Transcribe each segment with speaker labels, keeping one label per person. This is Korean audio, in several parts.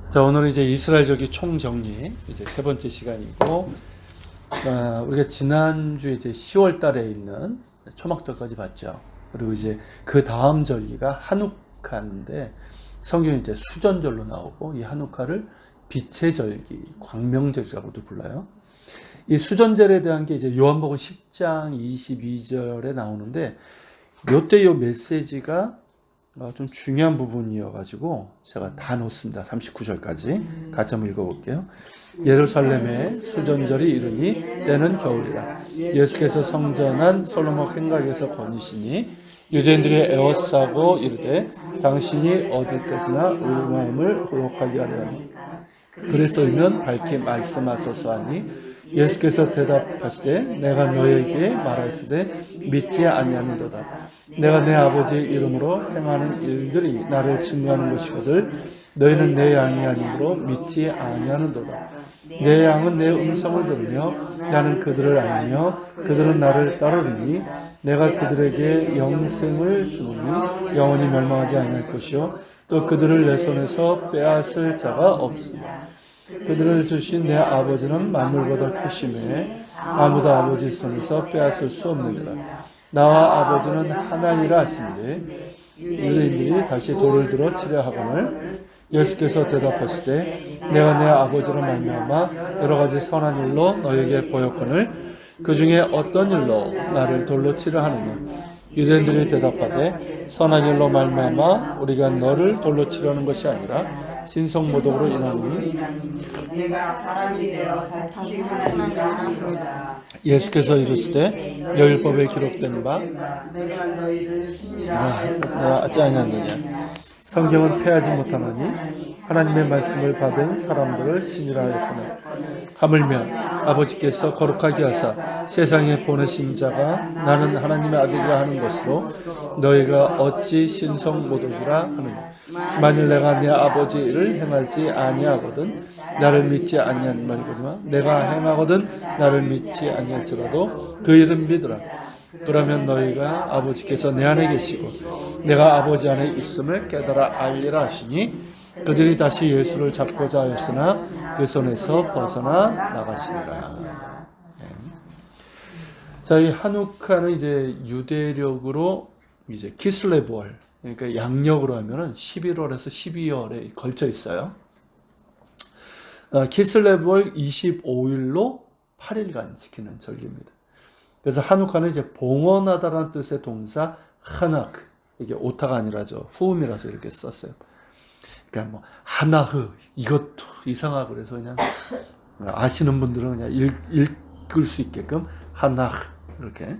Speaker 1: 자, 오늘은 이제 이스라엘적인 총정리 이제 세 번째 시간이고, 우리가 지난주 이제 10월 달에 있는 초막절까지 봤죠. 그리고 이제 그 다음 절기가 한우카인데 성경에 이제 수전절로 나오고, 이 한우카를 빛의 절기, 광명절이라고도 불러요. 이 수전절에 대한 게 이제 요한복음 10장 22절에 나오는데, 요때 요 메시지가 좀 중요한 부분이어가지고 제가 다 놓습니다. 39절까지 같이 한번 읽어볼게요. 예루살렘에 수전절이 이르니 때는 겨울이라. 예수께서 성전한 솔로몬 행각에서 거니시니 유대인들이 에워싸고 이르되 당신이 어디까지나 우리 마음을 호혹하게 하려 하니 그리스도이면 밝히 말씀하소서 하니 예수께서 대답하시되 내가 너에게 말하시되 믿지 아니하는도다. 내가 내 아버지 이름으로 행하는 일들이 나를 증거하는 것이거늘 너희는 내 양이 아니므로 믿지 아니하는도다. 내 양은 내 음성을 들으며 나는 그들을 알며 그들은 나를 따르리니 내가 그들에게 영생을 주노니 영원히 멸망하지 아니할 것이요 또 그들을 내 손에서 빼앗을 자가 없으리라. 그들을 주신 내 아버지는 만물보다 크심에 아무도 아버지 손에서 빼앗을 수 없느니라. 나와 아버지는 하나니라 하시는데 유대인들이 다시 돌을 들어 치려 하거늘 예수께서 대답하시되 내가 내 아버지로 말미암아 여러 가지 선한 일로 너에게 보였거늘 그 중에 어떤 일로 나를 돌로 치려 하느냐. 유대인들이 대답하되 선한 일로 말미암아 우리가 너를 돌로 치려는 것이 아니라 신성모독으로 인하니
Speaker 2: 내가 사람이 되어 자칫 살아나리로다.
Speaker 1: 예수께서 이르시되 율법에 기록된 바
Speaker 2: 내가 너희를
Speaker 1: 내가 하지 아니하느냐. 성경은 패하지 못하나니 하나님의 말씀을 받은 사람들을 신이라 하였구나. 하물며 아버지께서 거룩하게 하사 세상에 보내신 자가 나는 하나님의 아들이라 하는 것으로 너희가 어찌 신성모독이라 하느냐. 만일 내가 내 아버지를 행하지 아니하거든 나를 믿지 아니한 말이거니와 내가 행하거든 나를 믿지 아니할지라도 그 이름 믿으라. 그러면 너희가 아버지께서 내 안에 계시고 내가 아버지 안에 있음을 깨달아 알리라 하시니 그들이 다시 예수를 잡고자 하였으나 그 손에서 벗어나 나가시니라. 자, 이 한우카는 이제 유대력으로 이제 키슬레브월, 그러니까 양력으로 하면은 11월에서 12월에 걸쳐 있어요. 키슬레브월 25일로 8일간 지키는 절기입니다. 그래서 한우카는 이제 봉헌하다라는 뜻의 동사 하나크, 이게 오타가 아니라죠. 후음이라서 이렇게 썼어요. 그러니까 뭐 하나흐 이것도 이상하고 그래서 그냥 아시는 분들은 그냥 읽을 수 있게끔 하나흐 이렇게.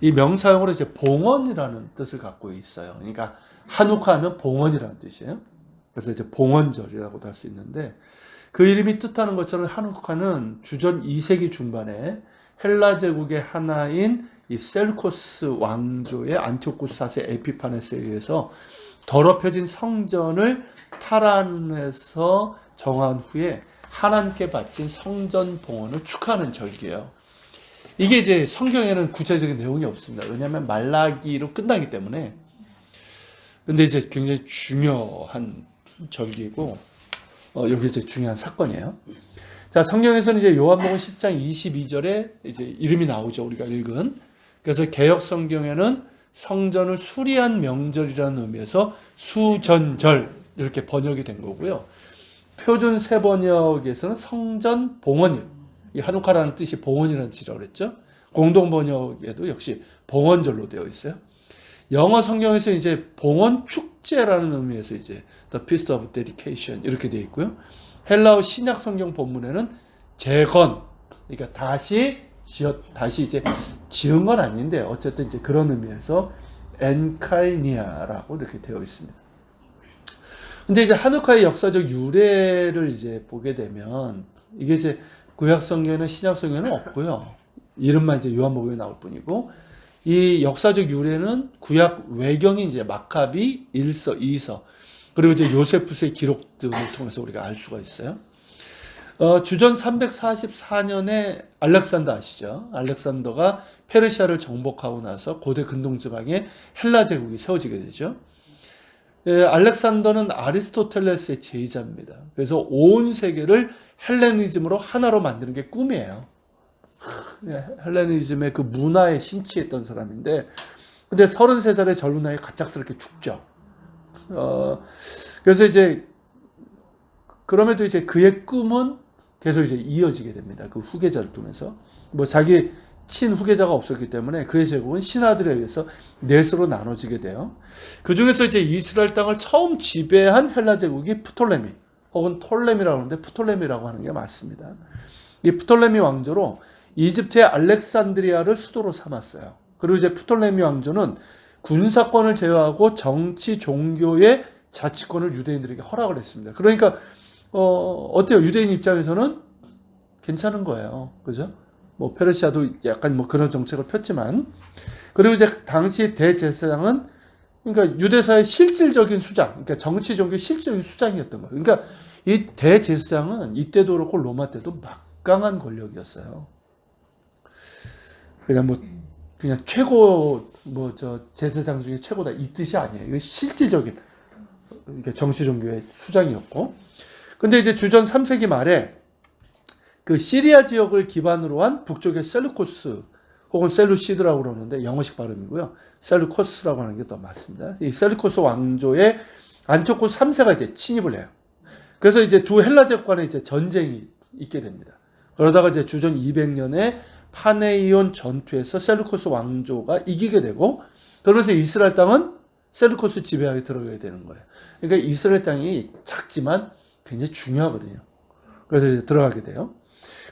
Speaker 1: 이 명사용으로 이제 봉헌이라는 뜻을 갖고 있어요. 그러니까 한우카 하면 봉헌이라는 뜻이에요. 그래서 이제 봉헌절이라고도 할 수 있는데 그 이름이 뜻하는 것처럼 한우카는 주전 2세기 중반에 헬라 제국의 하나인 이 셀코스 왕조의 안티오쿠스 4세 에피파네스에 의해서 더럽혀진 성전을 탈환해서 정한 후에 하나님께 바친 성전 봉헌을 축하하는 절기예요. 이게 이제 성경에는 구체적인 내용이 없습니다. 왜냐하면 말라기로 끝나기 때문에. 근데 이제 굉장히 중요한 절기고, 여기 이제 중요한 사건이에요. 자, 성경에서는 이제 요한복음 10장 22절에 이제 이름이 나오죠. 우리가 읽은. 그래서 개역 성경에는 성전을 수리한 명절이라는 의미에서 수전절 이렇게 번역이 된 거고요. 표준 새 번역에서는 성전 봉헌일, 이 한우카라는 뜻이 봉헌이라는 뜻이라고 그랬죠. 공동 번역에도 역시 봉헌절로 되어 있어요. 영어 성경에서 이제 봉헌 축제라는 의미에서 이제 The Feast of Dedication 이렇게 되어 있고요. 헬라어 신약 성경 본문에는 재건, 그러니까 다시 이제 지은 건 아닌데 어쨌든 이제 그런 의미에서 엔카이니아라고 이렇게 되어 있습니다. 근데 이제 한우카의 역사적 유래를 이제 보게 되면 이게 이제 구약 성경에는 신약 성경에는 없고요. 이름만 이제 요한복음에 나올 뿐이고 이 역사적 유래는 구약 외경인 이제 마카비 1서, 2서 그리고 이제 요세푸스의 기록 등을 통해서 우리가 알 수가 있어요. 주전 344년에 알렉산더 아시죠? 알렉산더가 페르시아를 정복하고 나서 고대 근동지방에 헬라 제국이 세워지게 되죠. 알렉산더는 아리스토텔레스의 제자입니다. 그래서 온 세계를 헬레니즘으로 하나로 만드는 게 꿈이에요. 헬레니즘의 그 문화에 심취했던 사람인데, 근데 33살의 젊은 나이에 갑작스럽게 죽죠. 그래서 이제 그럼에도 이제 그의 꿈은 계속 이제 이어지게 됩니다. 그 후계자를 통해서. 뭐 자기 친 후계자가 없었기 때문에 그의 제국은 신하들에 의해서 넷으로 나눠지게 돼요. 그 중에서 이제 이스라엘 땅을 처음 지배한 헬라 제국이 프톨레미, 혹은 톨레미라고 하는데 프톨레미라고 하는 게 맞습니다. 이 프톨레미 왕조로 이집트의 알렉산드리아를 수도로 삼았어요. 그리고 이제 프톨레미 왕조는 군사권을 제외하고 정치, 종교의 자치권을 유대인들에게 허락을 했습니다. 그러니까 어때요? 유대인 입장에서는 괜찮은 거예요. 그죠? 뭐 페르시아도 약간 뭐 그런 정책을 폈지만, 그리고 이제 당시 대제사장은 그러니까 유대사의 실질적인 수장, 그러니까 정치 종교 실질적인 수장이었던 거예요. 그러니까 이 대제사장은 이때도 그렇고 로마 때도 막강한 권력이었어요. 그냥 최고 제사장 중에 최고다 이 뜻이 아니에요. 이거 실질적인 그러니까 정치 종교의 수장이었고, 근데 이제 주전 3세기 말에 그 시리아 지역을 기반으로 한 북쪽의 셀루코스 혹은 셀루시드라고 그러는데 영어식 발음이고요. 셀루코스라고 하는 게 더 맞습니다. 이 셀루코스 왕조의 안티오코스 3세가 이제 침입을 해요. 그래서 이제 두 헬라 제국 간에 이제 전쟁이 있게 됩니다. 그러다가 이제 주전 200년에 파네이온 전투에서 셀루코스 왕조가 이기게 되고, 그러면서 이스라엘 땅은 셀루코스 지배하에 들어가게 되는 거예요. 그러니까 이스라엘 땅이 작지만 굉장히 중요하거든요. 그래서 이제 들어가게 돼요.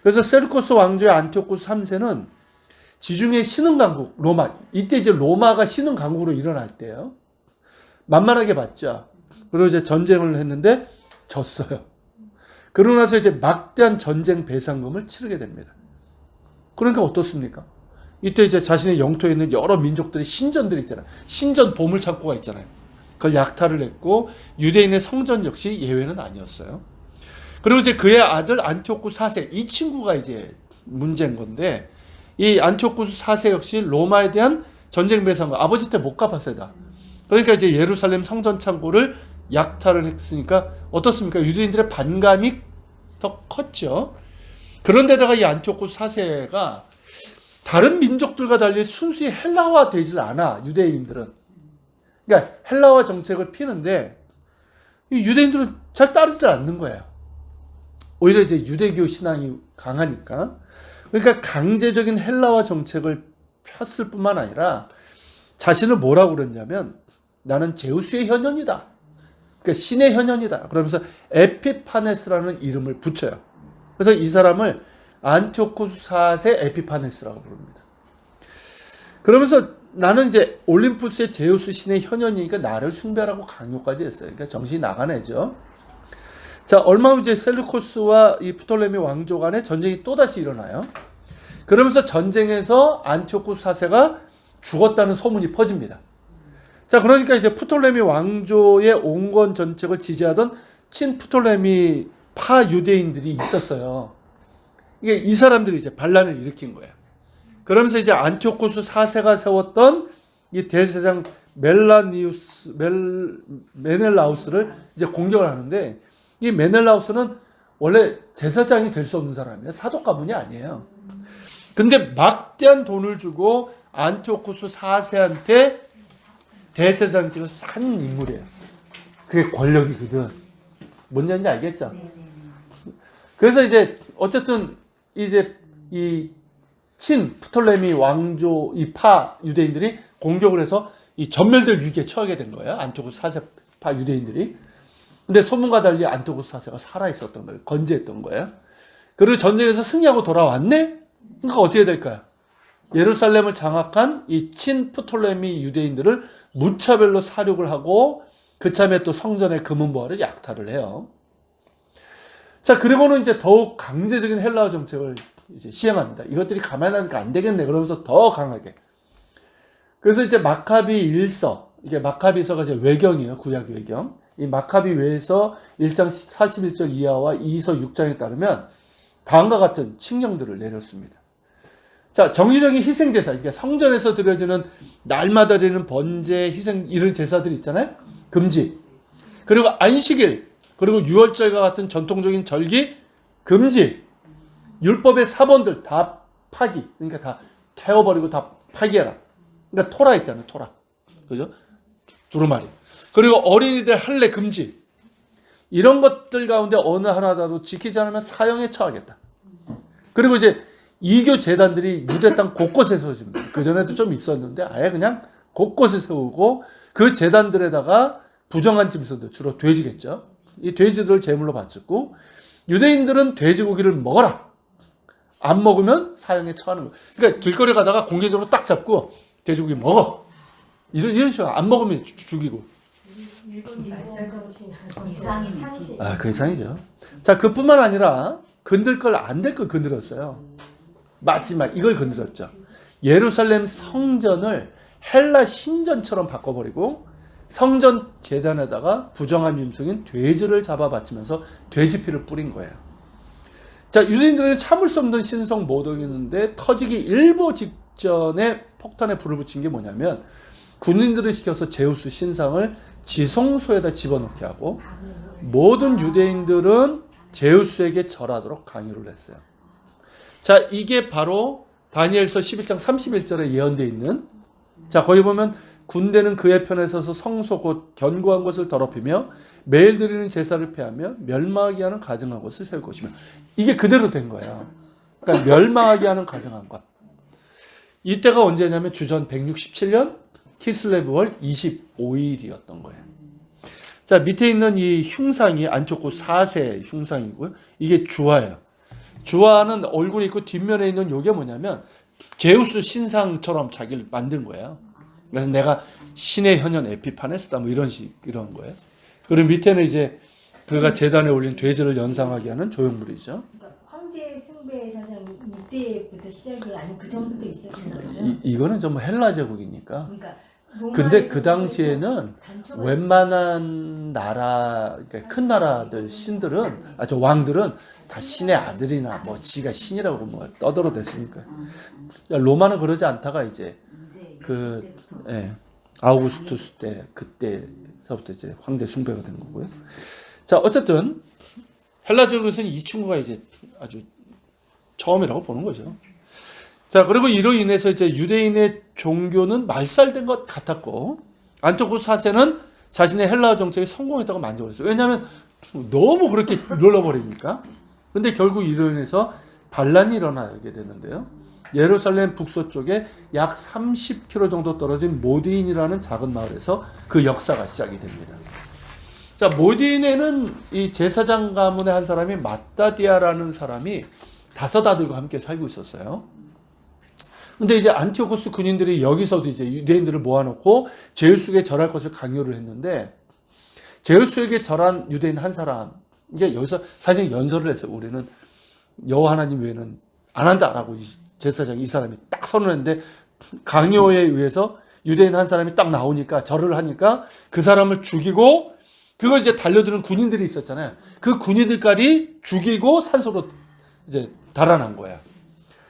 Speaker 1: 그래서 셀루코스 왕조의 안티오코스 3세는 지중해 신흥 강국 로마, 이때 이제 로마가 신흥 강국으로 일어날 때예요. 만만하게 봤죠. 그리고 이제 전쟁을 했는데 졌어요. 그러고 나서 이제 막대한 전쟁 배상금을 치르게 됩니다. 그러니까 어떻습니까? 이때 이제 자신의 영토에 있는 여러 민족들의 신전들이 있잖아요. 신전 보물 창고가 있잖아요. 그걸 약탈을 했고, 유대인의 성전 역시 예외는 아니었어요. 그리고 이제 그의 아들 안티오쿠스 4세, 이 친구가 이제 문제인 건데, 이 안티오쿠스 4세 역시 로마에 대한 전쟁 배상금, 아버지 때 못 갚았어요. 그러니까 이제 예루살렘 성전 창고를 약탈을 했으니까 어떻습니까? 유대인들의 반감이 더 컸죠. 그런데다가 이 안티오쿠스 4세가 다른 민족들과 달리 순수히 헬라화 되질 않아, 유대인들은. 그러니까 헬라화 정책을 피는데 이 유대인들은 잘 따르질 않는 거예요. 오히려 이제 유대교 신앙이 강하니까. 그러니까 강제적인 헬라화 정책을 폈을 뿐만 아니라 자신을 뭐라고 그랬냐면, 나는 제우스의 현현이다. 그러니까 신의 현현이다. 그러면서 에피파네스라는 이름을 붙여요. 그래서 이 사람을 안티오코스 4세 에피파네스라고 부릅니다. 그러면서 나는 이제 올림푸스의 제우스 신의 현현이니까 나를 숭배하라고 강요까지 했어요. 그러니까 정신이 나간 애죠. 자, 얼마 후 이제 셀루코스와 이 프톨레미 왕조 간의 전쟁이 또다시 일어나요. 그러면서 전쟁에서 안티오코스 4세가 죽었다는 소문이 퍼집니다. 자, 그러니까 이제 프톨레미 왕조의 온건 정책을 지지하던 친 프톨레미 파 유대인들이 있었어요. 이게 이 사람들이 이제 반란을 일으킨 거예요. 그러면서 이제 안티오코스 4세가 세웠던 이 대제사장 메넬라우스를 이제 공격을 하는데, 이 메넬라우스는 원래 제사장이 될 수 없는 사람이에요. 사독 가문이 아니에요. 근데 막대한 돈을 주고 안티오코스 4세한테 대제사장직을 산 인물이에요. 그게 권력이거든. 뭔지 알겠죠? 그래서 이제 어쨌든 이제 이 친 프톨레미 왕조 이 파 유대인들이 공격을 해서 이 전멸될 위기에 처하게 된 거예요. 안티오코스 4세 파 유대인들이. 근데 소문과 달리 안티오코스 4세가 살아 있었던 거예요. 건재했던 거예요. 그리고 전쟁에서 승리하고 돌아왔네? 그러니까 어떻게 될까요? 예루살렘을 장악한 이 친 프톨레미 유대인들을 무차별로 사륙을 하고 그참에 또 성전의 금은보화를 약탈을 해요. 자, 그리고는 이제 더욱 강제적인 헬라어 정책을 이제 시행합니다. 이것들이 가만하니까 안 되겠네. 그러면서 더 강하게. 그래서 이제 마카비 1서, 이게 마카비서가 이제 외경이에요. 구약 외경. 이 마카비 외에서 1장 41절 이하와 2서 6장에 따르면 다음과 같은 칙령들을 내렸습니다. 자, 정기적인 희생제사, 그러니까 성전에서 드려지는 날마다 드리는 번제, 희생, 이런 제사들 있잖아요. 금지. 그리고 안식일, 그리고 유월절과 같은 전통적인 절기 금지. 율법의 사본들 다 파기. 그러니까 다 태워버리고 다 파기해라. 그러니까 토라 있잖아요. 토라. 그죠? 두루마리. 그리고 어린이들 할례 금지. 이런 것들 가운데 어느 하나라도 지키지 않으면 사형에 처하겠다. 그리고 이제 이교 재단들이 유대 땅 곳곳에 세워집니다. 그전에도 좀 있었는데 아예 그냥 곳곳에 세우고 그 재단들에다가 부정한 짐승들, 주로 돼지겠죠. 이 돼지들을 제물로 바쳤고 유대인들은 돼지고기를 먹어라. 안 먹으면 사형에 처하는 거예요. 그러니까 길거리 가다가 공개적으로 딱 잡고 돼지고기 먹어. 이런 식으로 안 먹으면 죽이고.
Speaker 3: 이상이지.
Speaker 1: 그 이상이죠. 자, 그뿐만 아니라 건들 걸 안 될 걸 건드렸어요. 마지막 이걸 건드렸죠. 예루살렘 성전을 헬라 신전처럼 바꿔버리고 성전 제단에다가 부정한 짐승인 돼지를 잡아 바치면서 돼지피를 뿌린 거예요. 자, 유대인들은 참을 수 없는 신성 모독이었는데 터지기 일보 직전에 폭탄에 불을 붙인 게 뭐냐면 군인들을 시켜서 제우스 신상을 지성소에다 집어넣게 하고 모든 유대인들은 제우스에게 절하도록 강요를 했어요. 자, 이게 바로 다니엘서 11장 31절에 예언되어 있는, 자, 거기 보면 군대는 그의 편에 서서 성소 곧 견고한 것을 더럽히며 매일 드리는 제사를 폐하며 멸망하게 하는 가증한 것을 세울 것이며, 이게 그대로 된 거예요. 그러니까 멸망하게 하는 가증한 것. 이때가 언제냐면 주전 167년 키슬레브월 25일이었던 거예요. 자, 밑에 있는 이 흉상이 안티오코스 4세 흉상이고요. 이게 주화예요. 주화는 얼굴이 있고 뒷면에 있는 이게 뭐냐면 제우스 신상처럼 자기를 만든 거예요. 그래서 내가 신의 현현 에피파네스다 뭐 이런 거예요. 그리고 밑에는 이제 그가 제단에 올린 돼지를 연상하게 하는 조형물이죠.
Speaker 3: 그러니까 황제 숭배 사상이 이때부터 시작이 아니면 그 전부터 있었어요.
Speaker 1: 이거는 좀 헬라 제국이니까.
Speaker 3: 그러니까
Speaker 1: 근데 그 당시에는
Speaker 3: 단초가
Speaker 1: 웬만한 나라, 그러니까 큰 나라들 신들은, 저 왕들은 다 신의 아들이나 뭐 지가 신이라고 뭐 떠들어댔으니까. 로마는 그러지 않다가 이제 아우구스투스 때 그때서부터 이제 황제 숭배가 된 거고요. 자, 어쨌든 헬라 제국에서는 이 친구가 이제 아주 처음이라고 보는 거죠. 자, 그리고 이로 인해서 이제 유대인의 종교는 말살된 것 같았고 안티오코스 4세는 자신의 헬라어 정책에 성공했다고 만족을 했어요. 왜냐하면 너무 그렇게 눌러버리니까. 근데 결국 이로 인해서 반란이 일어나게 되는데요. 예루살렘 북서쪽에 약 30km 정도 떨어진 모디인이라는 작은 마을에서 그 역사가 시작이 됩니다. 자, 모디인에는 이 제사장 가문의 한 사람이 마따디아라는 사람이 5 아들과 함께 살고 있었어요. 근데 이제 안티오코스 군인들이 여기서도 이제 유대인들을 모아놓고 제우스에게 절할 것을 강요를 했는데 제우스에게 절한 유대인 한 사람, 이게 여기서 사실 연설을 했어요. 우리는 여호와 하나님 외에는 안 한다라고 제사장 이 사람이 딱 선언했는데 강요에 의해서 유대인 한 사람이 딱 나오니까 절을 하니까 그 사람을 죽이고 그걸 이제 달려드는 군인들이 있었잖아요. 그 군인들까지 죽이고 산소로 이제 달아난 거예요.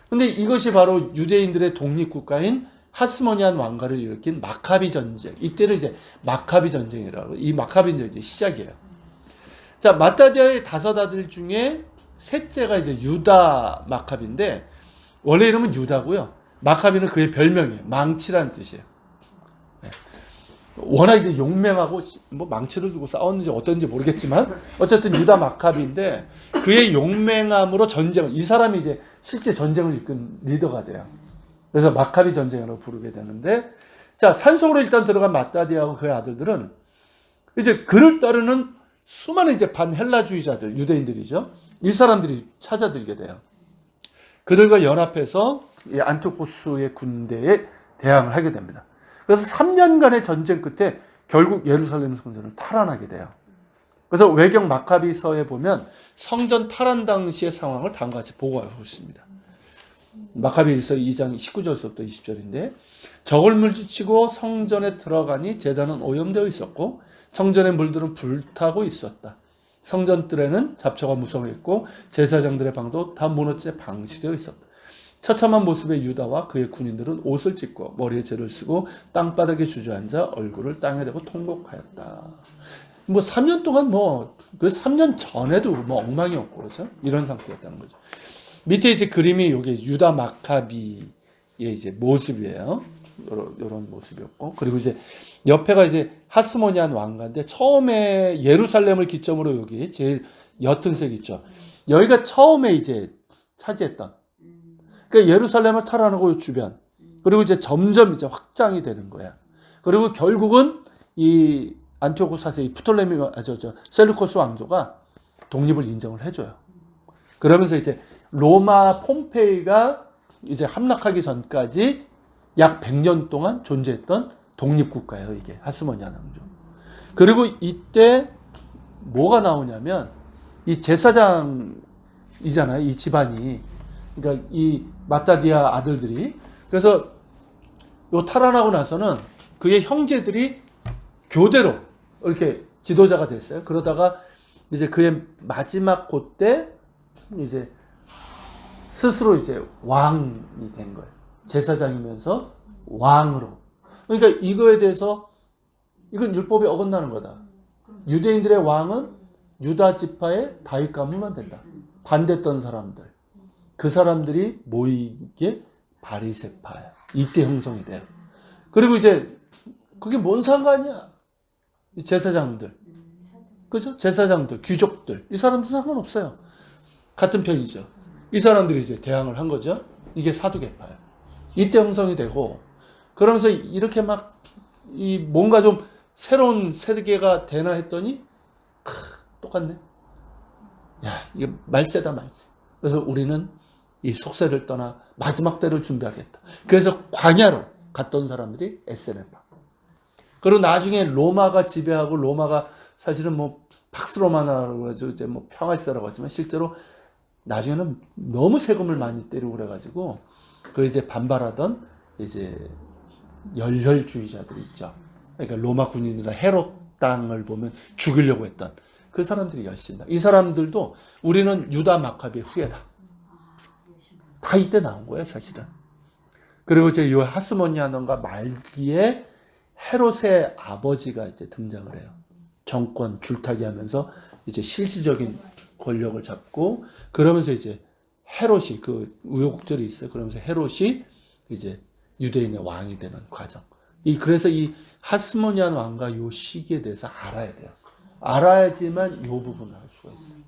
Speaker 1: 근데 이것이 바로 유대인들의 독립국가인 하스모니안 왕가를 일으킨 마카비 전쟁. 이때를 이제 마카비 전쟁이라고. 이 마카비 전쟁이 시작이에요. 자, 마따디아의 5 아들 중에 셋째가 이제 유다 마카비인데 원래 이름은 유다고요. 마카비는 그의 별명이에요. 망치라는 뜻이에요. 네. 워낙 이제 용맹하고 뭐 망치를 두고 싸웠는지 어떤지 모르겠지만 어쨌든 유다 마카비인데 그의 용맹함으로 전쟁을, 이 사람이 이제 실제 전쟁을 이끈 리더가 돼요. 그래서 마카비 전쟁이라고 부르게 되는데, 자, 산속으로 일단 들어간 마따디아하고 그의 아들들은 이제 그를 따르는 수많은 이제 반헬라주의자들, 유대인들이죠. 이 사람들이 찾아들게 돼요. 그들과 연합해서 이 안티오코스의 군대에 대항을 하게 됩니다. 그래서 3년간의 전쟁 끝에 결국 예루살렘 성전을 탈환하게 돼요. 그래서 외경 마카비서에 보면 성전 탈환 당시의 상황을 다음과 같이 보고하고 있습니다. 마카비서 2장 19절부터 20절인데 적을 물리치고 성전에 들어가니 제단은 오염되어 있었고 성전의 물들은 불타고 있었다. 성전 뜰에는 잡초가 무성했고 제사장들의 방도 다 무너져 방치되어 있었다. 처참한 모습의 유다와 그의 군인들은 옷을 찢고 머리에 재를 쓰고 땅바닥에 주저앉아 얼굴을 땅에 대고 통곡하였다. 뭐 3년 동안 그 3년 전에도 엉망이었고 그렇죠? 이런 상태였다는 거죠. 밑에 이제 그림이 여기 유다 마카비의 이제 모습이에요. 이런 모습이었고, 그리고 이제 옆에가 이제 하스모니안 왕가인데 처음에 예루살렘을 기점으로 여기 제일 옅은 색 있죠. 여기가 처음에 이제 차지했던. 그러니까 예루살렘을 탈환하고 주변. 그리고 이제 점점 이제 확장이 되는 거야. 그리고 결국은 이 안티오쿠 사세, 이 프톨레미, 셀루코스 왕조가 독립을 인정을 해줘요. 그러면서 이제 로마 폼페이가 이제 함락하기 전까지 약 100년 동안 존재했던 독립국가예요, 이게 하스모니안 왕조. 그리고 이때 뭐가 나오냐면 이 제사장이잖아요, 이 집안이. 그러니까 이 마따디아 아들들이. 그래서 요 탈환하고 나서는 그의 형제들이 교대로 이렇게 지도자가 됐어요. 그러다가 이제 그의 마지막 때 이제 스스로 이제 왕이 된 거예요. 제사장이면서 왕으로. 그러니까 이거에 대해서 이건 율법에 어긋나는 거다. 유대인들의 왕은 유다 지파의 다윗 가문만 된다. 반대했던 사람들. 그 사람들이 모이게 바리새파야. 이때 형성이 돼요. 그리고 이제 그게 뭔 상관이야? 제사장들. 그죠? 제사장들, 귀족들. 이 사람들 상관없어요. 같은 편이죠. 이 사람들이 이제 대항을 한 거죠. 이게 사두개파예요. 이때 형성이 되고, 그러면서 이렇게 이 뭔가 좀 새로운 세계가 되나 했더니 똑같네. 야, 이게 말세다 말세. 그래서 우리는 이 속세를 떠나 마지막 때를 준비하겠다. 그래서 광야로 갔던 사람들이 에세네파. 그리고 나중에 로마가 지배하고, 로마가 사실은 팍스로마나라고 해서 이제 평화시대라고 하지만 실제로 나중에는 너무 세금을 많이 때리고 그래가지고 그 이제 반발하던 이제 열혈주의자들이 있죠. 그러니까 로마 군인이나 헤롯 땅을 보면 죽이려고 했던 그 사람들이 열심히. 이 사람들도 우리는 유다 마카비의 후예다. 다 이때 나온 거예요, 사실은. 그리고 이제 이 하스모니아넌가 말기에 헤롯의 아버지가 이제 등장을 해요. 정권 줄타기 하면서 이제 실질적인 권력을 잡고, 그러면서 이제 헤롯이, 그 우여곡절이 있어요. 그러면서 헤롯이 이제 유대인의 왕이 되는 과정. 그래서 이 하스모니안 왕과 요 시기에 대해서 알아야 돼요. 알아야지만 요 부분을 할 수가 있어요.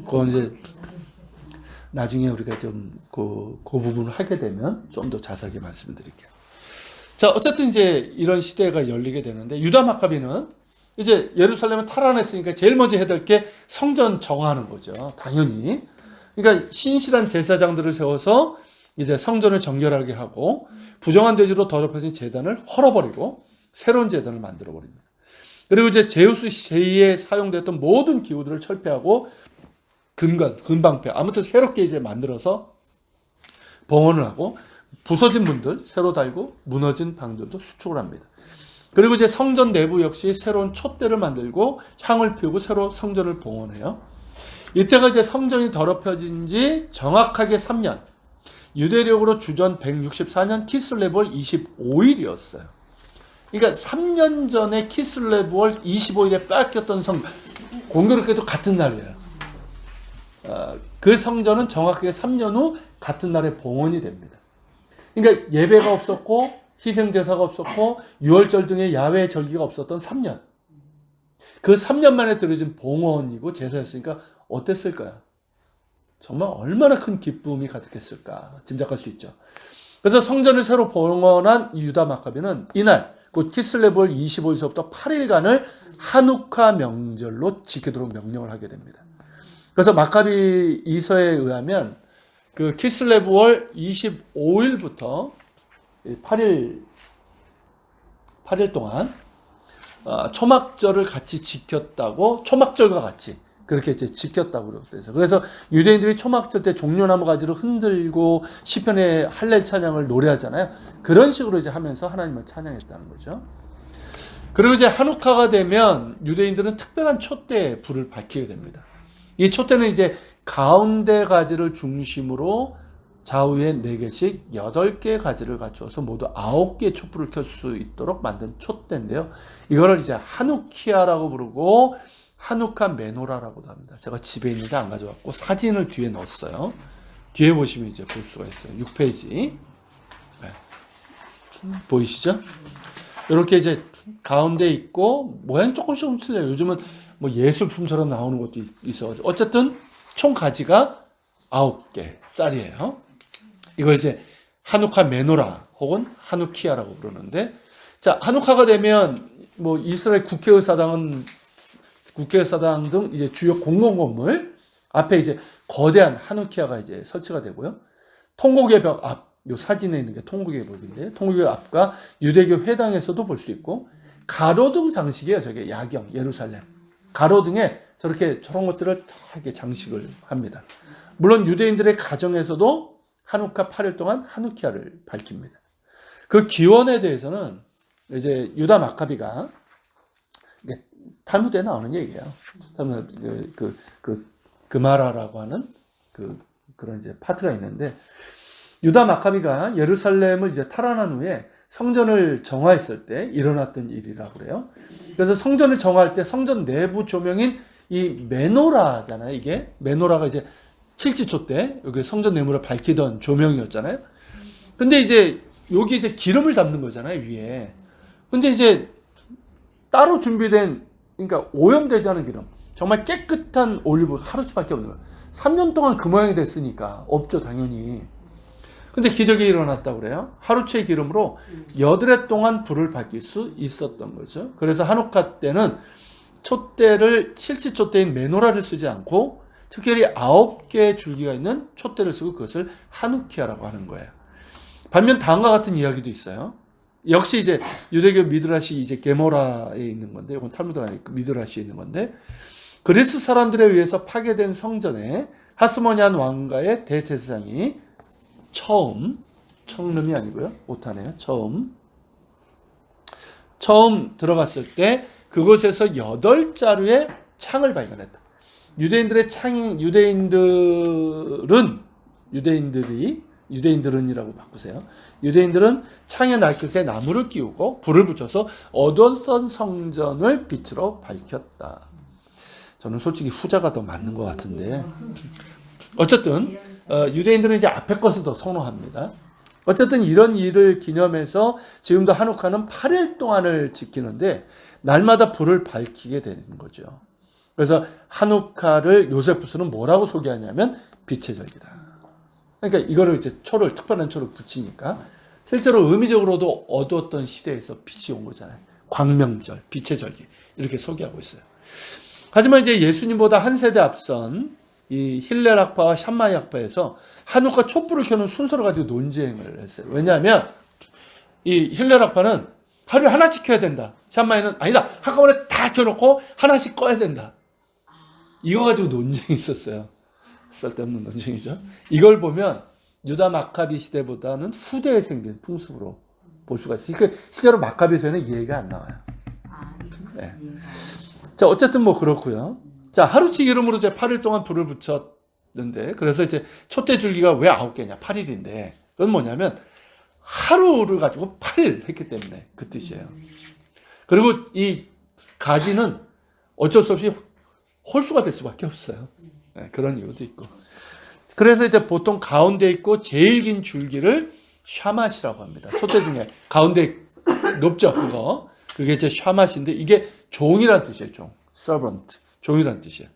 Speaker 1: 그건 이제 나중에 우리가 좀 그 부분을 하게 되면 좀 더 자세하게 말씀드릴게요. 자, 어쨌든 이제 이런 시대가 열리게 되는데, 유다 마카비는 이제 예루살렘을 탈환했으니까 제일 먼저 해야 될 게 성전 정화하는 거죠. 당연히. 그러니까 신실한 제사장들을 세워서 이제 성전을 정결하게 하고, 부정한 돼지로 더럽혀진 제단을 헐어버리고 새로운 제단을 만들어 버립니다. 그리고 이제 제우스 제2에 사용됐던 모든 기구들을 철폐하고 금방패, 아무튼 새롭게 이제 만들어서 봉헌을 하고, 부서진 문들 새로 달고 무너진 방들도 수축을 합니다. 그리고 이제 성전 내부 역시 새로운 촛대를 만들고 향을 피우고 새로 성전을 봉헌해요. 이때가 이제 성전이 더럽혀진 지 정확하게 3년. 유대력으로 주전 164년 키슬레브월 25일이었어요. 그러니까 3년 전에 키슬레브월 25일에 뺏겼던 공교롭게도 같은 날이에요. 그 성전은 정확하게 3년 후 같은 날에 봉헌이 됩니다. 그러니까 예배가 없었고 희생제사가 없었고 유월절 등의 야외 절기가 없었던 3년. 그 3년 만에 들어진 봉헌이고 제사였으니까 어땠을까요? 정말 얼마나 큰 기쁨이 가득했을까 짐작할 수 있죠. 그래서 성전을 새로 봉헌한 유다 마카비는 이날 곧 키슬레브월 25일서부터 8일간을 하누카 명절로 지키도록 명령을 하게 됩니다. 그래서 마카비 이서에 의하면 그 키슬레브월 25일부터 8일 동안 초막절을 같이 지켰다고, 초막절과 같이 그렇게 이제 지켰다고 그래서, 그래서 유대인들이 초막절 때 종려나무 가지를 흔들고 시편의 할렐 찬양을 노래하잖아요. 그런 식으로 이제 하면서 하나님을 찬양했다는 거죠. 그리고 이제 하누카가 되면 유대인들은 특별한 촛대에 불을 밝히게 됩니다. 이 촛대는 이제 가운데 가지를 중심으로 좌우에 4개씩 8개의 가지를 갖추어서 모두 9개의 촛불을 켤 수 있도록 만든 촛대인데요. 이거를 이제 하누키아라고 부르고 하누카 메노라라고도 합니다. 제가 집에 있는데 안 가져왔고 사진을 뒤에 넣었어요. 뒤에 보시면 이제 볼 수가 있어요. 6페이지. 네. 보이시죠? 이렇게 이제 가운데 있고 모양이 조금씩 틀려요. 요즘은 뭐 예술품처럼 나오는 것도 있어가지고 어쨌든 총 가지가 9개짜리예요. 이거 이제 하누카 메노라 혹은 하누키아라고 부르는데, 자, 하누카가 되면 뭐 이스라엘 국회의사당 등 이제 주요 공공 건물 앞에 이제 거대한 하누키아가 이제 설치가 되고요. 통곡의 벽 앞, 요 사진에 있는 게 통곡의 벽인데, 통곡의 앞과 유대교 회당에서도 볼 수 있고, 가로등 장식이에요. 저게 야경, 예루살렘. 가로등에 저런 것들을 다 이렇게 장식을 합니다. 물론 유대인들의 가정에서도 하누카 8일 동안 하누키아를 밝힙니다. 그 기원에 대해서는 이제 유다 마카비가 탈무드에 나오는 얘기예요. 그마라라고 하는 그런 이제 파트가 있는데, 유다 마카비가 예루살렘을 이제 탈환한 후에 성전을 정화했을 때 일어났던 일이라고 그래요. 그래서 성전을 정화할 때 성전 내부 조명인 이 메노라잖아요. 이게 메노라가 이제 칠지초 때 여기 성전 내부를 밝히던 조명이었잖아요. 근데 이제 여기 이제 기름을 담는 거잖아요, 위에. 근데 이제 따로 준비된, 그러니까 오염되지 않은 기름, 정말 깨끗한 올리브 하루치밖에 없는 거예요. 3년 동안 그 모양이 됐으니까 없죠, 당연히. 근데 기적이 일어났다고 그래요. 하루치의 기름으로 8해 동안 불을 밝힐 수 있었던 거죠. 그래서 하누카 때는 촛대를 칠지촛대인 메노라를 쓰지 않고 특별히 9개의 줄기가 있는 촛대를 쓰고 그것을 하누키아라고 하는 거예요. 반면 다음과 같은 이야기도 있어요. 역시 이제 유대교 미드라시 이제 게모라에 있는 건데, 이건 탈무드가 아니고 미드라시에 있는 건데, 그리스 사람들에 의해서 파괴된 성전에 하스모니안 왕가의 대제사장이 처음, 청름이 아니고요, 오타네요. 처음 들어갔을 때 그곳에서 8자루의 창을 발견했다. 유대인들은이라고 바꾸세요. 유대인들은 창의 날끝에 나무를 끼우고 불을 붙여서 어두웠던 성전을 빛으로 밝혔다. 저는 솔직히 후자가 더 맞는 것 같은데, 어쨌든 유대인들은 이제 앞에 것을 더 선호합니다. 어쨌든 이런 일을 기념해서 지금도 하누카는 8일 동안을 지키는데 날마다 불을 밝히게 되는 거죠. 그래서 하누카를 요세푸스는 뭐라고 소개하냐면 빛의 절기다. 그러니까 이거를 이제 특별한 초를 붙이니까 실제로 의미적으로도 어두웠던 시대에서 빛이 온 거잖아요. 광명절, 빛의 절기, 이렇게 소개하고 있어요. 하지만 이제 예수님보다 한 세대 앞선 이 힐렐 학파와 샴마이 학파에서 하누카 촛불을 켜는 순서를 가지고 논쟁을 했어요. 왜냐하면 이 힐렐 학파는 하루에 하나씩 켜야 된다. 샴마이는 아니다, 한꺼번에 다 켜놓고 하나씩 꺼야 된다. 이거 가지고 논쟁이 있었어요. 쓸데없는 논쟁이죠. 이걸 보면 유다 마카비 시대보다는 후대에 생긴 풍습으로 볼 수가 있어요. 그러니까 실제로 마카비에서는 이해가 안 나와요. 네. 자, 어쨌든 뭐 그렇고요. 자, 하루치 기름으로 이제 8일 동안 불을 붙였는데, 그래서 이제 촛대 줄기가 왜 9개냐, 8일인데, 그건 뭐냐면 하루를 가지고 8일 했기 때문에 그 뜻이에요. 그리고 이 가지는 어쩔 수 없이 홀수가 될 수밖에 없어요. 네, 그런 이유도 있고. 그래서 이제 보통 가운데 있고 제일 긴 줄기를 샤맛이라고 합니다. 촛대 중에 가운데 높죠, 그거. 그게 이제 샤맛인데, 이게 종이란 뜻이에요, 종. servant. 종이란 뜻이에요.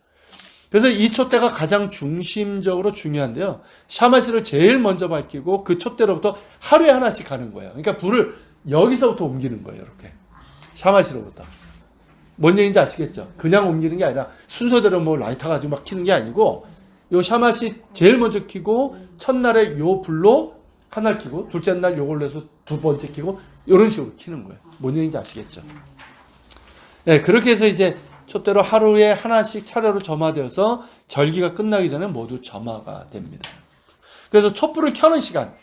Speaker 1: 그래서 이 촛대가 가장 중심적으로 중요한데요. 샤마시를 제일 먼저 밝히고 그 촛대로부터 하루에 하나씩 가는 거예요. 그러니까 불을 여기서부터 옮기는 거예요. 이렇게. 샤마시로부터. 뭔 얘기인지 아시겠죠? 그냥 옮기는 게 아니라 순서대로 뭐 라이터 가지고 막 켜는 게 아니고, 요 샤마시 제일 먼저 켜고 첫날에 요 불로 하나 켜고 둘째 날 요걸로 해서 두 번째 켜고 이런 식으로 켜는 거예요. 뭔 얘기인지 아시겠죠? 네, 그렇게 해서 이제 촛대로 하루에 하나씩 차례로 점화되어서 절기가 끝나기 전에 모두 점화가 됩니다. 그래서 촛불을 켜는 시간,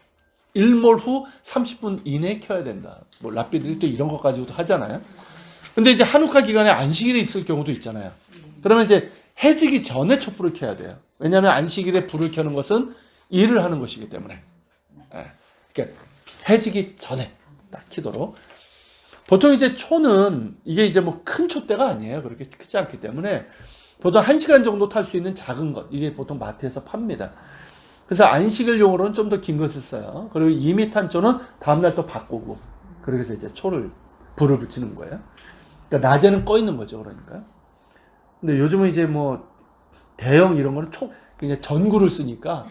Speaker 1: 일몰 후 30분 이내에 켜야 된다. 뭐 랍비들이 또 이런 것까지도 하잖아요. 근데 이제 한우카 기간에 안식일이 있을 경우도 있잖아요. 그러면 이제 해지기 전에 촛불을 켜야 돼요. 왜냐하면 안식일에 불을 켜는 것은 일을 하는 것이기 때문에. 예. 그러니까 해지기 전에 딱 키도록. 보통 이제 초는 이게 이제 뭐 큰 촛대가 아니에요. 그렇게 크지 않기 때문에 보통 1시간 정도 탈 수 있는 작은 것, 이게 보통 마트에서 팝니다. 그래서 안식일 용으로는 좀 더 긴 것을 써요. 그리고 2m 초는 다음날 또 바꾸고, 그래서 이제 불을 붙이는 거예요. 그러니까 낮에는 꺼 있는 거죠, 그러니까. 근데 요즘은 이제 뭐 대형 이런 거는 그냥 전구를 쓰니까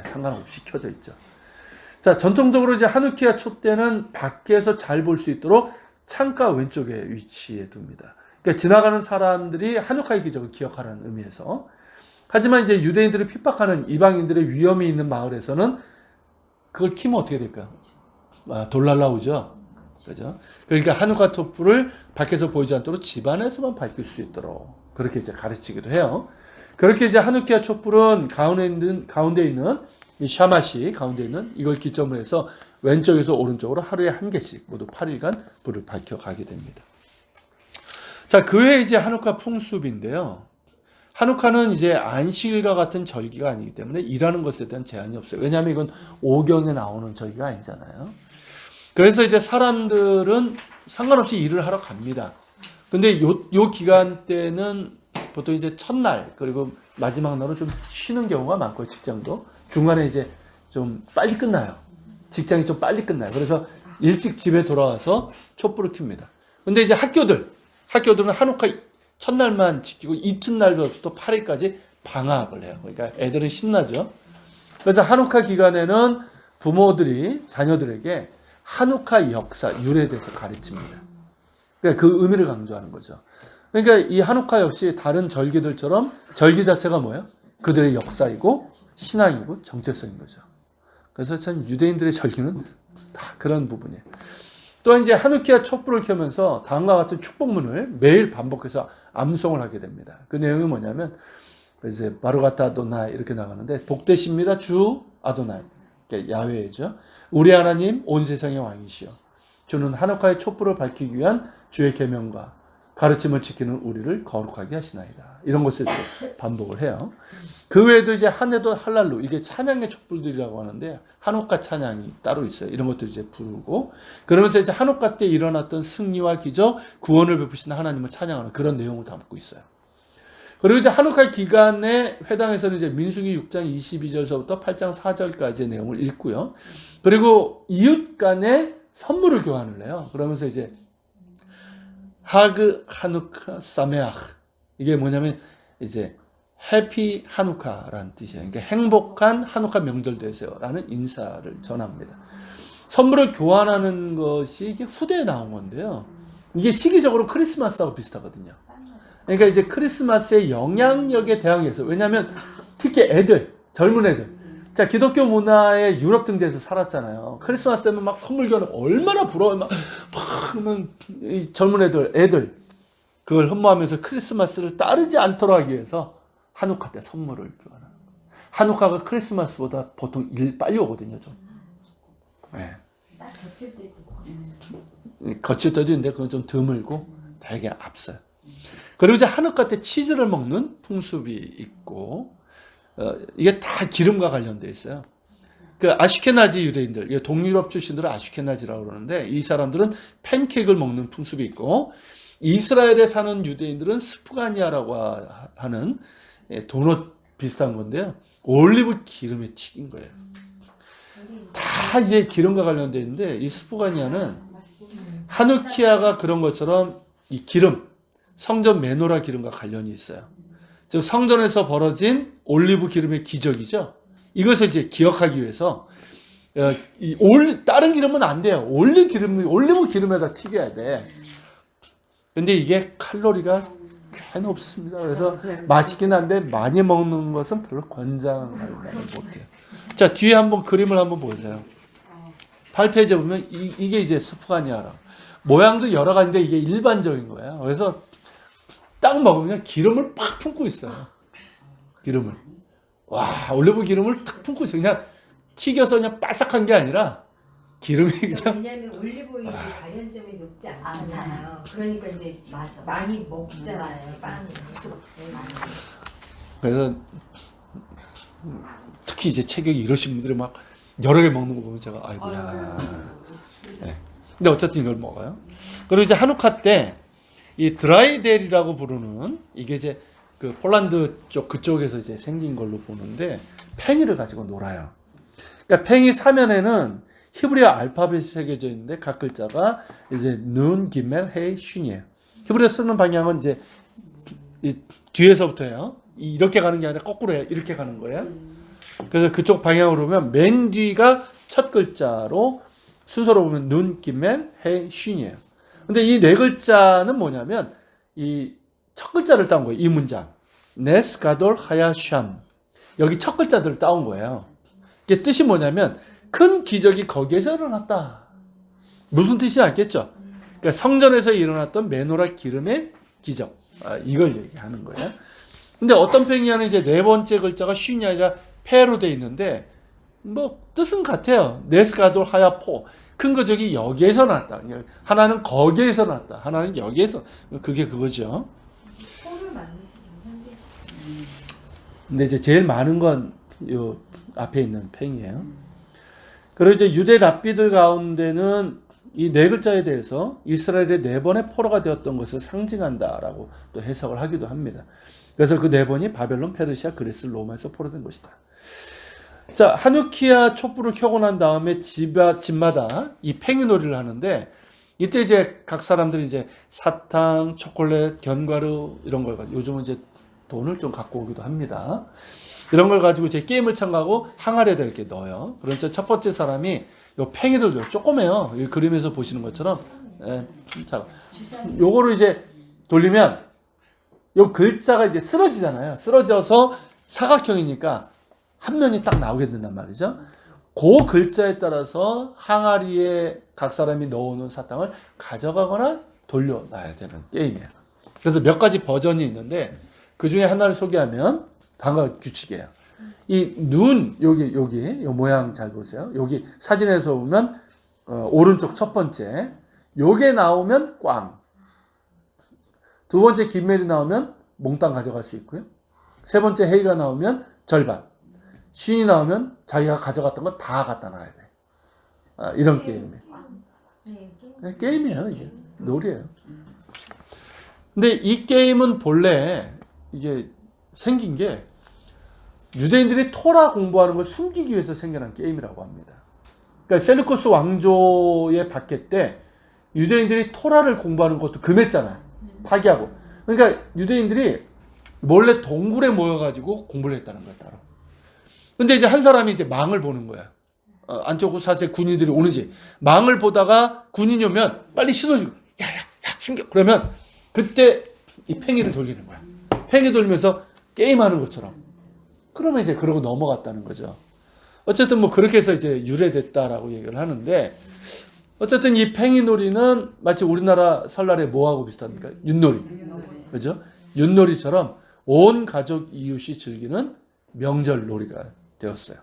Speaker 1: 상관없이 켜져 있죠. 자, 전통적으로 이제 하누키아 촛대는 밖에서 잘 볼 수 있도록 창가 왼쪽에 위치해 둡니다. 그러니까 지나가는 사람들이 하누카의 기적을 기억하라는 의미에서. 하지만 이제 유대인들을 핍박하는 이방인들의 위험이 있는 마을에서는 그걸 키면 어떻게 될까요? 돌 날라오죠. 그죠? 그러니까 하누카 촛불을 밖에서 보이지 않도록 집 안에서만 밝힐 수 있도록 그렇게 이제 가르치기도 해요. 그렇게 이제 하누키아 촛불은 가운데 있는 이 샤마시 가운데 있는 이걸 기점으로 해서 왼쪽에서 오른쪽으로 하루에 한 개씩 모두 8일간 불을 밝혀가게 됩니다. 자, 그 외에 이제 하누카 풍습인데요. 하누카는 이제 안식일과 같은 절기가 아니기 때문에 일하는 것에 대한 제한이 없어요. 왜냐하면 이건 오경에 나오는 절기가 아니잖아요. 그래서 이제 사람들은 상관없이 일을 하러 갑니다. 근데 요 기간 때는 보통 이제 첫날 그리고 마지막 날은 좀 쉬는 경우가 많고요. 직장도 중간에 이제 좀 빨리 끝나요. 직장이 좀 빨리 끝나요. 그래서 일찍 집에 돌아와서 촛불을 켭니다. 근데 이제 학교들은 하누카 첫날만 지키고 이튿날부터 8일까지 방학을 해요. 그러니까 애들은 신나죠. 그래서 하누카 기간에는 부모들이 자녀들에게 하누카 역사, 유래에 대해서 가르칩니다. 그러니까 그 의미를 강조하는 거죠. 그러니까 이 하누카 역시 다른 절기들처럼 절기 자체가 뭐예요? 그들의 역사이고 신앙이고 정체성인 거죠. 그래서 참 유대인들의 절기는 다 그런 부분이에요. 또한 이제 하누키아 촛불을 켜면서 다음과 같은 축복문을 매일 반복해서 암송을 하게 됩니다. 그 내용이 뭐냐면 이제 바루가타 아도나이 이렇게 나가는데 복되십니다 주 아도나이, 야훼죠. 우리 하나님 온 세상의 왕이시여, 주는 하누카의 촛불을 밝히기 위한 주의 계명과 가르침을 지키는 우리를 거룩하게 하시나이다. 이런 것을 반복을 해요. 그 외에도 이제 한 해도 할랄루, 이게 찬양의 촛불들이라고 하는데 하누카 찬양이 따로 있어요. 이런 것도 이제 부르고, 그러면서 이제 하누카 때 일어났던 승리와 기적, 구원을 베푸신 하나님을 찬양하는 그런 내용을 담고 있어요. 그리고 이제 하누카 기간에 회당에서는 이제 민수기 6장 22절서부터 8장 4절까지의 내용을 읽고요. 그리고 이웃 간에 선물을 교환을 해요. 그러면서 이제 하그 하누카 사메아흐, 이게 뭐냐면 이제 해피 하누카라는 뜻이에요. 그러니까 행복한 하누카 명절 되세요라는 인사를 전합니다. 선물을 교환하는 것이 이게 후대에 나온 건데요. 이게 시기적으로 크리스마스하고 비슷하거든요. 그러니까 이제 크리스마스의 영향력에 대항해서, 왜냐하면 특히 애들, 젊은 애들, 자, 기독교 문화의 유럽 등지에서 살았잖아요. 크리스마스 때면 막 선물 교환을 얼마나 부러워요. 막 그러면 이 젊은 애들 그걸 흠모하면서 크리스마스를 따르지 않도록 하기 위해서 하누카 때 선물을 교환하는 거예요. 하누카가 크리스마스보다 보통 빨리 오거든요, 좀. 네.
Speaker 3: 딱 겹칠 때도.
Speaker 1: 거칠 때도 있는데 그건 좀 드물고 되게 앞서요. 그리고 이제 하누카 때 치즈를 먹는 풍습이 있고, 이게 다 기름과 관련되어 있어요. 그 아슈케나지 유대인들, 동유럽 출신들은 아슈케나지라고 그러는데, 이 사람들은 팬케이크를 먹는 풍습이 있고, 이스라엘에 사는 유대인들은 스푸가니아라고 하는 도넛 비슷한 건데요. 올리브 기름에 튀긴 거예요. 다 이제 기름과 관련되어 있는데, 이 스푸가니아는 하누키아가 그런 것처럼 이 기름, 성전 메노라 기름과 관련이 있어요. 즉 성전에서 벌어진 올리브 기름의 기적이죠. 이것을 이제 기억하기 위해서 다른 기름은 안 돼요. 올리브 기름에다 튀겨야 돼. 근데 이게 칼로리가 꽤 높습니다. 그래서 맛있긴 한데 많이 먹는 것은 별로 권장을 못해요. 자, 뒤에 한번 그림을 한번 보세요. 8페이지에 보면 이게 이제 스푸가니아라. 모양도 여러 가지인데 이게 일반적인 거예요. 그래서 딱 먹으면 기름을 팍 품고 있어요. 기름을. 와, 올리브 기름을 탁 품고 있어요. 그냥 튀겨서 그냥 바삭한 게 아니라 기름이 그냥.
Speaker 3: 왜냐하면 올리브오일이 발연점이 높지 않잖아요. 그러니까 이제
Speaker 2: 맞아.
Speaker 3: 많이 먹잖아요. 빵이.
Speaker 1: 그래서 특히 특히 이제 체격이 이러신 분들이 막 여러 개 먹는 거 보면 제가 아이고야. 네. 근데 어쨌든 이걸 먹어요. 그리고 이제 한우카 때 이 드라이델이라고 부르는 이게 이제 그 폴란드 쪽 그쪽에서 이제 생긴 걸로 보는데 팽이를 가지고 놀아요. 그러니까 팽이 사면에는 히브리어 알파벳이 새겨져 있는데 각 글자가 이제 눈, 기멜, 헤이, 슌이에요. 히브리어 쓰는 방향은 이제 이 뒤에서부터예요. 이렇게 가는 게 아니라 거꾸로 해요. 이렇게 가는 거예요. 그래서 그쪽 방향으로 보면 맨 뒤가 첫 글자로 순서로 보면 눈, 기멜, 헤이, 슌이에요. 근데 이 네 글자는 뭐냐면 이 첫 글자를 따온 거예요. 이 문장. 네스 가돌 하야 샴. 여기 첫 글자들을 따온 거예요. 이게 뜻이 뭐냐면 큰 기적이 거기에서 일어났다. 무슨 뜻인지 알겠죠? 그러니까 성전에서 일어났던 메노라 기름의 기적. 이걸 얘기하는 거예요. 근데 어떤 팽이하는 이제 네 번째 글자가 쉰이 아니라 페로 돼 있는데 뭐 뜻은 같아요. 네스 가돌 하야 포. 큰 기적이 여기에서 났다. 하나는 거기에서 났다. 하나는 여기에서. 그게 그거죠.
Speaker 3: 포를 만드시는
Speaker 1: 근데 이제 제일 많은 건 요 앞에 있는 팽이에요. 그리고 이제 유대 랍비들 가운데는 이 네 글자에 대해서 이스라엘의 네 번의 포로가 되었던 것을 상징한다라고 또 해석을 하기도 합니다. 그래서 그 네 번이 바벨론, 페르시아, 그리스, 로마에서 포로된 것이다. 자, 하누키아 촛불을 켜고 난 다음에 집마다 이 팽이놀이를 하는데 이때 이제 각 사람들이 이제 사탕, 초콜릿, 견과류 이런 걸 가지고 요즘은 이제 돈을 좀 갖고 오기도 합니다. 이런 걸 가지고 이제 게임을 참가하고 항아리에다 이렇게 넣어요. 그러니까 첫 번째 사람이 요 팽이들도 조그매요. 이 그림에서 보시는 것처럼. 자, 요거를 이제 돌리면 요 글자가 이제 쓰러지잖아요. 쓰러져서 사각형이니까 한 면이 딱 나오게 된단 말이죠. 그 글자에 따라서 항아리에 각 사람이 넣어놓은 사탕을 가져가거나 돌려놔야 되는 게임이에요. 그래서 몇 가지 버전이 있는데 그 중에 하나를 소개하면 다음과 규칙이에요. 이 눈, 여기, 요 모양 잘 보세요. 여기 사진에서 보면, 오른쪽 첫 번째. 요게 나오면 꽝. 두 번째 김멜이 나오면 몽땅 가져갈 수 있고요. 세 번째 헤이가 나오면 절반. 쉰이 나오면 자기가 가져갔던 거 다 갖다 놔야 돼. 이런 게임이에요. 네, 게임이에요, 이게. 놀이에요. 근데 이 게임은 본래 이게 생긴 게 유대인들이 토라 공부하는 걸 숨기기 위해서 생겨난 게임이라고 합니다. 그러니까 셀루쿠스 왕조의 박해 때 유대인들이 토라를 공부하는 것도 금했잖아요. 파기하고. 그러니까 유대인들이 몰래 동굴에 모여가지고 공부를 했다는 거예요, 따로. 근데 이제 한 사람이 이제 망을 보는 거야. 안티오쿠스의 군인들이 오는지. 망을 보다가 군인이 오면 빨리 신호주고, 야, 숨겨. 그러면 그때 이 팽이를 돌리는 거야. 팽이 돌리면서 게임하는 것처럼. 그러면 이제 그러고 넘어갔다는 거죠. 어쨌든 뭐 그렇게 해서 이제 유래됐다라고 얘기를 하는데, 어쨌든 이 팽이놀이는 마치 우리나라 설날에 뭐하고 비슷합니까? 윷놀이. 그죠? 윷놀이처럼 온 가족 이웃이 즐기는 명절 놀이가 되었어요.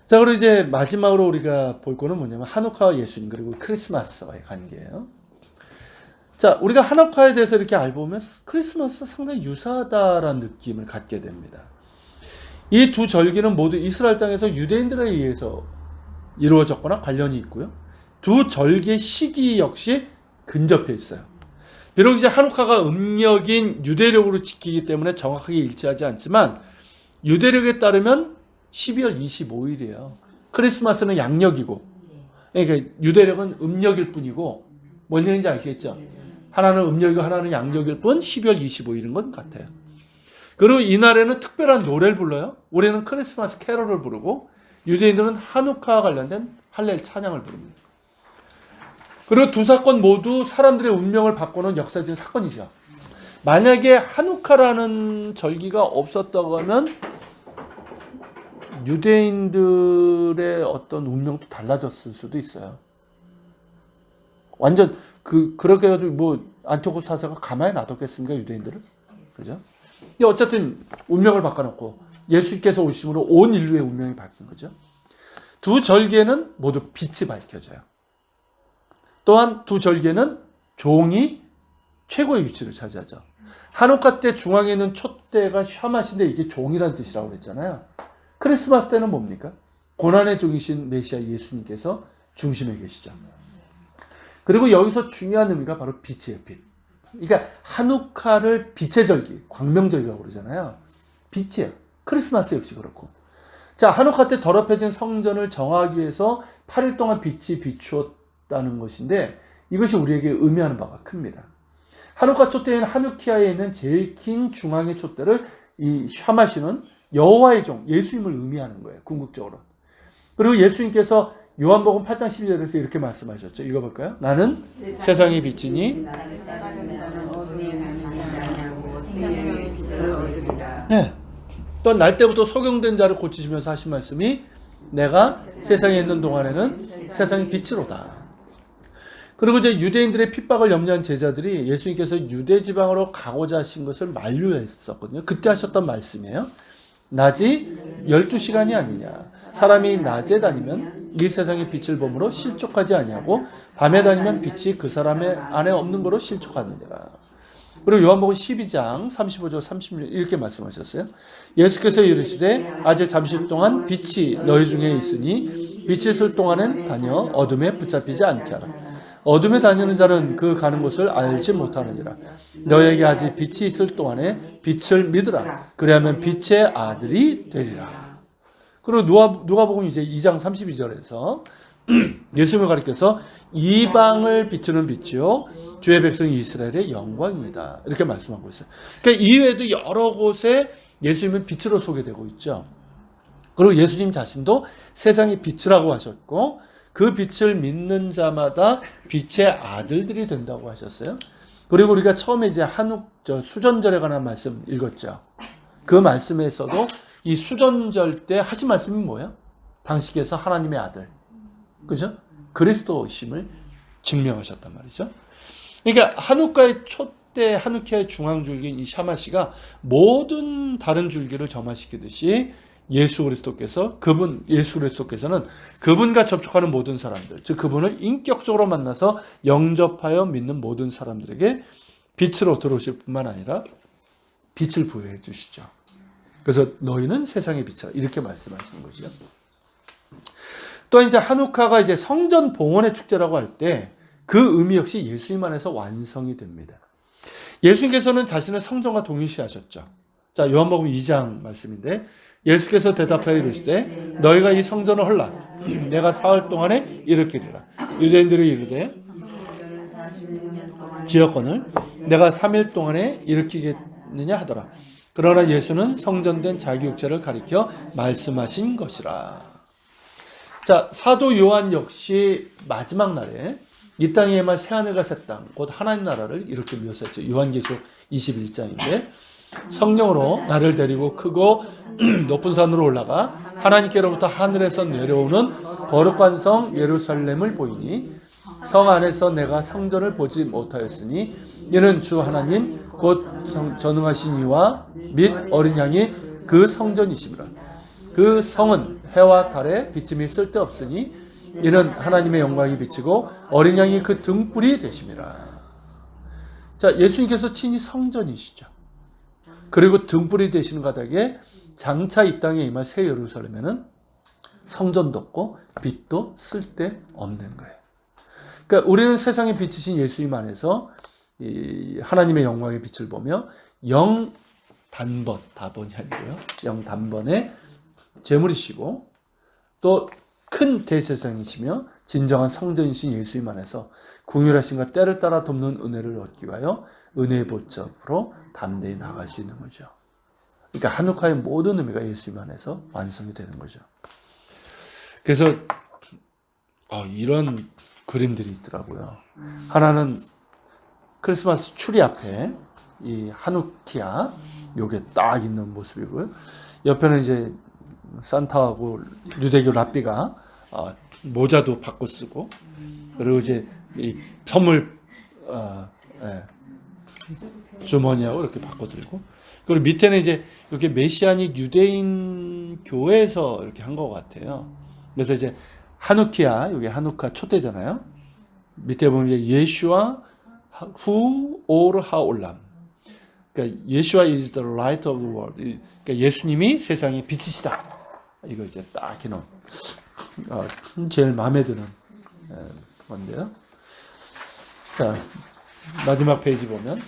Speaker 1: 자, 그리고 이제 마지막으로 우리가 볼 거는 뭐냐면 한우카와 예수님 그리고 크리스마스와의 관계예요. 자, 우리가 한우카에 대해서 이렇게 알보면 크리스마스와 상당히 유사하다라는 느낌을 갖게 됩니다. 이 두 절기는 모두 이스라엘 땅에서 유대인들에 의해서 이루어졌거나 관련이 있고요. 두 절기의 시기 역시 근접해 있어요. 비록 이제 한우카가 음력인 유대력으로 지키기 때문에 정확하게 일치하지 않지만 유대력에 따르면 12월 25일이에요. 크리스마스는 양력이고, 그러니까 유대력은 음력일 뿐이고, 뭔 얘기인지 아시겠죠? 하나는 음력이고 하나는 양력일 뿐 12월 25일인 건 같아요. 그리고 이날에는 특별한 노래를 불러요. 우리는 크리스마스 캐럴을 부르고 유대인들은 한우카와 관련된 할렐 찬양을 부릅니다. 그리고 두 사건 모두 사람들의 운명을 바꾸는 역사적인 사건이죠. 만약에 한우카라는 절기가 없었다고 하면 유대인들의 어떤 운명도 달라졌을 수도 있어요. 완전 그렇게 해가지고 뭐 안티오코스 사사가 가만히 놔뒀겠습니까, 유대인들을? 그죠? 어쨌든 운명을 바꿔놓고 예수께서 오심으로 온 인류의 운명이 바뀐 거죠. 두 절기에는 모두 빛이 밝혀져요. 또한 두 절기에는 종이 최고의 위치를 차지하죠. 한우카 때 중앙에 있는 촛대가 샤맛인데 이게 종이라는 뜻이라고 그랬잖아요. 크리스마스 때는 뭡니까? 고난의 종이신 메시아 예수님께서 중심에 계시죠. 그리고 여기서 중요한 의미가 바로 빛이에요. 빛. 그러니까 하누카를 빛의 절기, 광명절기라고 그러잖아요. 빛이에요. 크리스마스 역시 그렇고. 자, 하누카 때 더럽혀진 성전을 정하기 위해서 8일 동안 빛이 비추었다는 것인데 이것이 우리에게 의미하는 바가 큽니다. 하누카 촛대인 하누키아에 있는 제일 긴 중앙의 촛대를 이 샤마시는 여호와의 종, 예수님을 의미하는 거예요. 궁극적으로. 그리고 예수님께서 요한복음 8장 12절에서 이렇게 말씀하셨죠. 읽어볼까요? 나는 세상의 빛이니 네. 또 날 때부터 소경된 자를 고치시면서 하신 말씀이 내가 세상에 있는 동안에는 세상의 빛이로다. 그리고 이제 유대인들의 핍박을 염려한 제자들이 예수님께서 유대 지방으로 가고자 하신 것을 만류했었거든요. 그때 하셨던 말씀이에요. 낮이 12시간이 아니냐. 사람이 낮에 다니면 이 세상의 빛을 보므로 실족하지 아니하고 밤에 다니면 빛이 그 사람의 안에 없는 거로 실족하느니라. 그리고 요한복음 12장 35절 36 이렇게 말씀하셨어요. 예수께서 이르시되 아직 잠시 동안 빛이 너희 중에 있으니 빛이 있을 동안은 다녀 어둠에 붙잡히지 않게 하라. 어둠에 다니는 자는 그 가는 곳을 알지 못하느니라. 너에게 아직 빛이 있을 동안에 빛을 믿으라. 그리하면 빛의 아들이 되리라. 그리고 누가복음 이제 2장 32절에서 예수님을 가리켜서 이방을 비추는 빛이요 주의 백성 이스라엘의 영광입니다. 이렇게 말씀하고 있어요. 그러니까 이외에도 여러 곳에 예수님은 빛으로 소개되고 있죠. 그리고 예수님 자신도 세상의 빛이라고 하셨고 그 빛을 믿는 자마다 빛의 아들들이 된다고 하셨어요. 그리고 우리가 처음에 이제 수전절에 관한 말씀 읽었죠. 그 말씀에서도 이 수전절 때 하신 말씀이 뭐예요? 당시께서 하나님의 아들, 그죠? 그리스도심을 증명하셨단 말이죠. 그러니까 하누카의 촛대, 하누키아의 중앙줄기인 이 샤마시가 모든 다른 줄기를 점화시키듯이 예수 그리스도께서는 그분과 접촉하는 모든 사람들, 즉 그분을 인격적으로 만나서 영접하여 믿는 모든 사람들에게 빛으로 들어오실 뿐만 아니라 빛을 부여해 주시죠. 그래서 너희는 세상의 빛이라 이렇게 말씀하시는 거죠. 또 이제 하누카가 이제 성전 봉헌의 축제라고 할 때 그 의미 역시 예수님 안에서 완성이 됩니다. 예수님께서는 자신을 성전과 동일시하셨죠. 자, 요한복음 2장 말씀인데 예수께서 대답하여 이르시되 너희가 이 성전을 헐라 내가 사흘 동안에 일으키리라. 유대인들이 이르되 지역권을 내가 3일 동안에 일으키겠느냐 하더라. 그러나 예수는 성전된 자기 육체를 가리켜 말씀하신 것이라. 자, 사도 요한 역시 마지막 날에 이 땅에 임할 새하늘과 새 땅, 곧 하나님 나라를 이렇게 묘사했죠. 요한계시록 21장인데 성령으로 나를 데리고 크고 높은 산으로 올라가 하나님께로부터 하늘에서 내려오는 거룩한 성 예루살렘을 보이니 성 안에서 내가 성전을 보지 못하였으니 이는 주 하나님 곧 전능하신 이와 및 어린 양이 그 성전이시니라. 그 성은 해와 달에 비침이 쓸데없으니 이는 하나님의 영광이 비치고 어린 양이 그 등불이 되심이라. 자, 예수님께서 친히 성전이시죠. 그리고 등불이 되시는 가닥에 장차 이 땅에 임할 새 예루살렘에는 성전도 없고 빛도 쓸데없는 거예요. 그러니까 우리는 세상에 비치신 예수님 안에서 이 하나님의 영광의 빛을 보며 영단번, 다번이 아니고요. 영단번의 제물이시고 또 큰 대제사장이시며 진정한 성전이신 예수님 안에서 궁휼하심과 때를 따라 돕는 은혜를 얻기 위하여 은혜의 보좌로 담대히 나갈 수 있는 거죠. 그러니까 하누카의 모든 의미가 예수님 안에서 완성이 되는 거죠. 그래서 이런 그림들이 있더라고요. 하나는 크리스마스 추리 앞에 이 하누키아 요게 딱 있는 모습이고요. 옆에는 이제 산타하고 유대교 랍비가 모자도 바꿔 쓰고 그리고 이제 이 선물 주머니하고 이렇게 바꿔 들고 그리고 밑에는 이제 이렇게 메시아닉 유대인 교회에서 이렇게 한 것 같아요. 그래서 이제 하누키아 여기 하누카 촛대잖아요. 밑에 보면 이제 예슈아 후 오르 하올람. 그러니까 예슈아 is the light of the world. 그러니까 예수님이 세상의 빛이시다. 이거 이제 딱 해놓은 제일 마음에 드는 건데요. 자, 마지막 페이지 보면,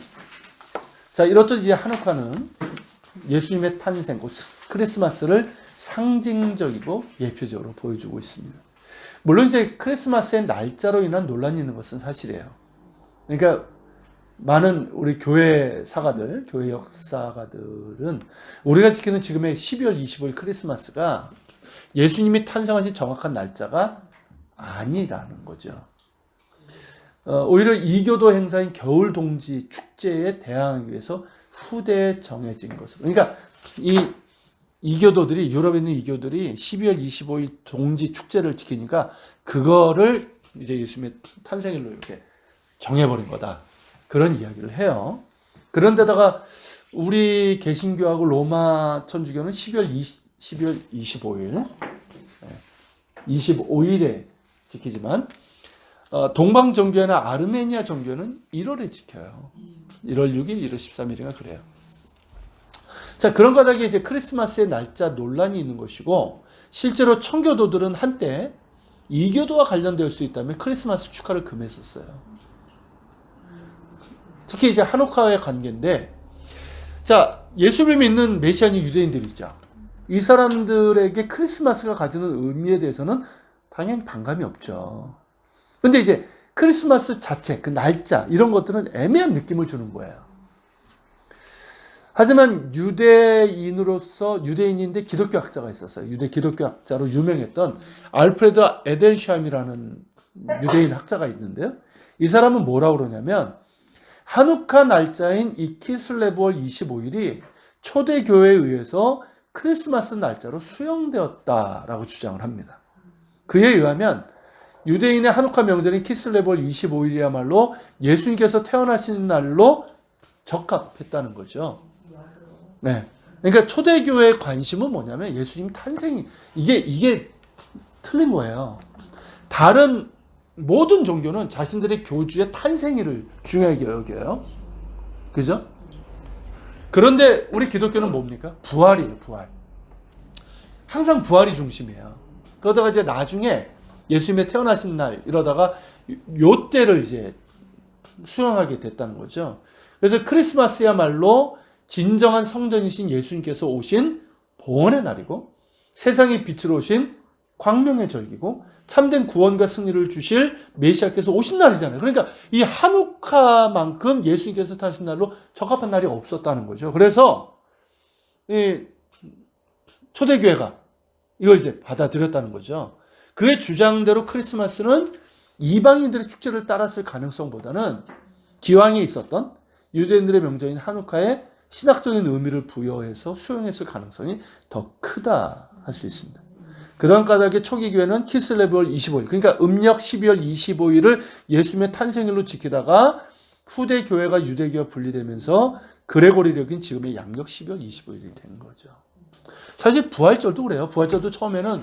Speaker 1: 자, 이렇듯 이제 하누카는 예수님의 탄생, 크리스마스를 상징적이고 예표적으로 보여주고 있습니다. 물론 이제 크리스마스의 날짜로 인한 논란이 있는 것은 사실이에요. 그러니까 많은 우리 교회 사가들, 교회 역사가들은 우리가 지키는 지금의 12월 25일 크리스마스가 예수님이 탄생하신 정확한 날짜가 아니라는 거죠. 오히려 이교도 행사인 겨울 동지 축제에 대항하기 위해서 후대에 정해진 것으로. 그러니까 이교도들이, 유럽에 있는 이교들이 12월 25일 동지 축제를 지키니까 그거를 이제 예수님의 탄생일로 이렇게 정해버린 거다. 그런 이야기를 해요. 그런데다가 우리 개신교하고 로마 천주교는 12월 25일에 지키지만 동방 정교회나 아르메니아 정교회는 1월에 지켜요. 1월 6일, 1월 13일인가 그래요. 자, 그런 까닭에 이제 크리스마스의 날짜 논란이 있는 것이고, 실제로 청교도들은 한때 이교도와 관련될 수 있다면 크리스마스 축하를 금했었어요. 특히 이제 한우카와의 관계인데, 자, 예수를 믿는 메시아인 유대인들이 있죠. 이 사람들에게 크리스마스가 가지는 의미에 대해서는 당연히 반감이 없죠. 근데 이제 크리스마스 자체, 그 날짜, 이런 것들은 애매한 느낌을 주는 거예요. 하지만 유대인인데 기독교 학자가 있었어요. 유대 기독교 학자로 유명했던 알프레드 에델샴이라는 유대인 학자가 있는데요. 이 사람은 뭐라고 그러냐면, 한우카 날짜인 이 키슬레브월 25일이 초대교회에 의해서 크리스마스 날짜로 수용되었다라고 주장을 합니다. 그에 의하면 유대인의 한우카 명절인 키슬레브월 25일이야말로 예수님께서 태어나신 날로 적합했다는 거죠. 네. 그러니까 초대교회의 관심은 뭐냐면 예수님 탄생이, 이게 틀린 거예요. 다른 모든 종교는 자신들의 교주의 탄생일을 중요하게 여겨요. 그죠? 그런데 우리 기독교는 뭡니까? 부활이에요, 부활. 항상 부활이 중심이에요. 그러다가 이제 나중에 예수님의 태어나신 날 이러다가 요 때를 이제 수용하게 됐다는 거죠. 그래서 크리스마스야말로 진정한 성전이신 예수님께서 오신 봉헌의 날이고, 세상의 빛으로 오신 광명의 절기고, 참된 구원과 승리를 주실 메시아께서 오신 날이잖아요. 그러니까 이 한우카만큼 예수님께서 타신 날로 적합한 날이 없었다는 거죠. 그래서 이 초대교회가 이걸 이제 받아들였다는 거죠. 그의 주장대로 크리스마스는 이방인들의 축제를 따랐을 가능성보다는 기왕에 있었던 유대인들의 명절인 한우카에 신학적인 의미를 부여해서 수용했을 가능성이 더 크다 할 수 있습니다. 그런 까닭에 초기 교회는 키슬레브월 25일, 그러니까 음력 12월 25일을 예수님의 탄생일로 지키다가 후대 교회가 유대교와 분리되면서 그레고리력인 지금의 양력 12월 25일이 된 거죠. 사실 부활절도 그래요. 부활절도 처음에는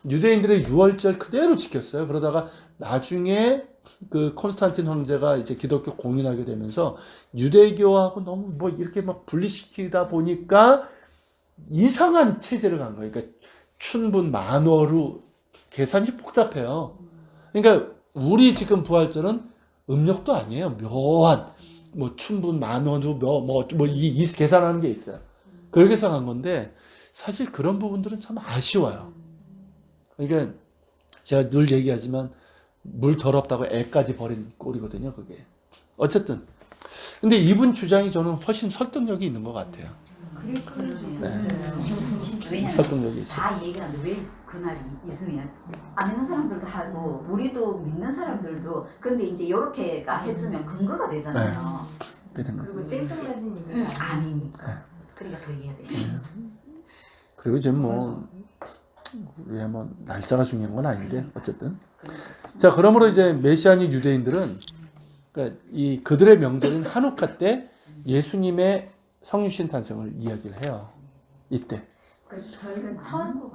Speaker 1: 유대인들의 유월절 그대로 지켰어요. 그러다가 나중에 그 콘스탄틴 황제가 이제 기독교 공인하게 되면서 유대교하고 너무 뭐 이렇게 막 분리시키다 보니까 이상한 체제를 간 거예요. 그러니까 춘분 만월후 계산이 복잡해요. 그러니까 우리 지금 부활절은 음력도 아니에요. 묘한 뭐 춘분 만월후 이 계산하는 게 있어요. 그렇게 해서 간 건데 사실 그런 부분들은 참 아쉬워요. 그러니까 제가 늘 얘기하지만 물 더럽다고 애까지 버린 꼴이거든요, 그게. 어쨌든. 근데 이분 주장이 저는 훨씬 설득력이 있는 것 같아요. 네. 설득력이 있어요.
Speaker 4: 다 얘기하는데 왜 그날이 예수님이 안 믿는 사람들도 하고 우리도 믿는 사람들도 근데 이제 이렇게가 해주면 근거가 되잖아요.
Speaker 1: 네.
Speaker 3: 그리고 생뚱맞은 얘기가
Speaker 4: 아니니까. 그러니까 더 얘기해야 되지.
Speaker 1: 그리고 이제 뭐 우리의 뭐 날짜가 중요한 건 아닌데 어쨌든. 자, 그러므로 이제 메시아닉 유대인들은 그러니까 이 그들의 명절인 한우카 때 예수님의 성육신 탄생을 이야기를 해요. 이때.
Speaker 3: 저희가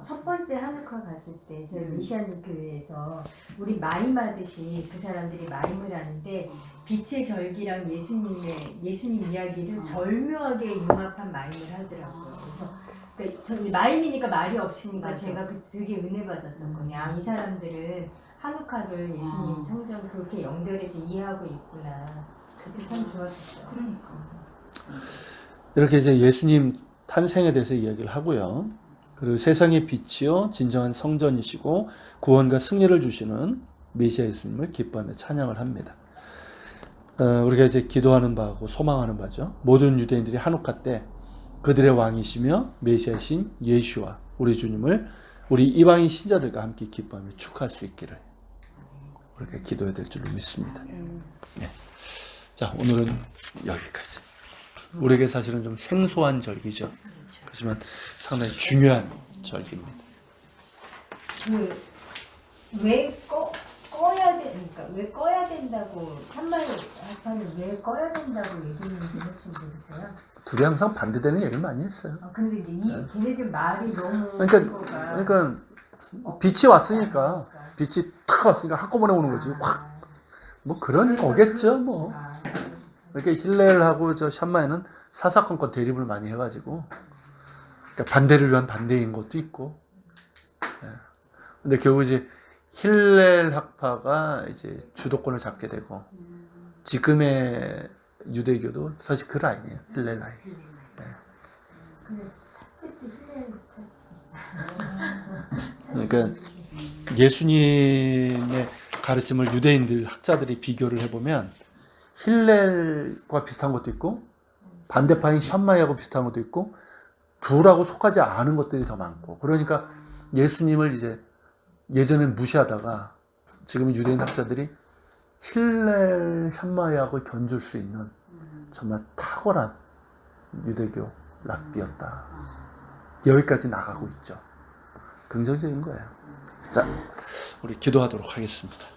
Speaker 3: 첫 번째 한우카 갔을 때 저희 메시아닉 교회에서 우리 마임하듯이 그 사람들이 마임을 하는데 빛의 절기랑 예수님 이야기를 절묘하게 융합한 마임을 하더라고요. 그래서 그러니까 저는 마임이니까 말이 없으니까
Speaker 4: 맞아.
Speaker 3: 제가 되게 은혜 받았었거든요. 아, 이 사람들은 한우카를 예수님 성전 그렇게 연결해서 이해하고 있구나. 그때 참 좋았었어요.
Speaker 4: 그러니까.
Speaker 1: 이렇게 이제 예수님 탄생에 대해서 이야기를 하고요. 그리고 세상의 빛이요 진정한 성전이시고 구원과 승리를 주시는 메시아 예수님을 기뻐하며 찬양을 합니다. 우리가 이제 기도하는 바고 소망하는 바죠. 모든 유대인들이 한우카 때 그들의 왕이시며 메시아이신 예수와 우리 주님을 우리 이방인 신자들과 함께 기뻐하며 축하할 수 있기를 우리가 기도해야 될 줄로 믿습니다. 네. 자, 오늘은 여기까지. 우리에게 사실은 좀 생소한 절기죠. 그렇지만 상당히 중요한 절기입니다.
Speaker 3: 꺼야 돼, 그러니까 왜 꺼야 된다고 참말 하파는 왜 꺼야 된다고 얘기했는지 혹시 모르세요?
Speaker 1: 둘이 항상 반대되는 얘기를 많이 했어요.
Speaker 3: 근데 이제 걔네들 말이 너무
Speaker 1: 그러니까 빛이 왔으니까 빛이 탁 왔으니까 한꺼번에 오는 거지. 확 뭐 그런 거겠죠 뭐. 이렇게 힐렐하고 저 샴마에는 사사건건 대립을 많이 해가지고 그러니까 반대를 위한 반대인 것도 있고. 근데 결국 이제 힐렐 학파가 이제 주도권을 잡게 되고 지금의 유대교도 사실 그 라인이에요. 힐렐 라인.
Speaker 3: 근데 찻집도 힐렐 찻집이
Speaker 1: 그러니까 예수님의 가르침을 유대인들 학자들이 비교를 해보면 힐렐과 비슷한 것도 있고 반대파인 샴마이하고 비슷한 것도 있고 둘하고 속하지 않은 것들이 더 많고 그러니까 예수님을 이제 예전엔 무시하다가 지금 유대인 학자들이 힐렐 샴마이하고 견줄 수 있는 정말 탁월한 유대교 랍비였다. 여기까지 나가고 있죠. 긍정적인 거예요. 자, 우리 기도하도록 하겠습니다.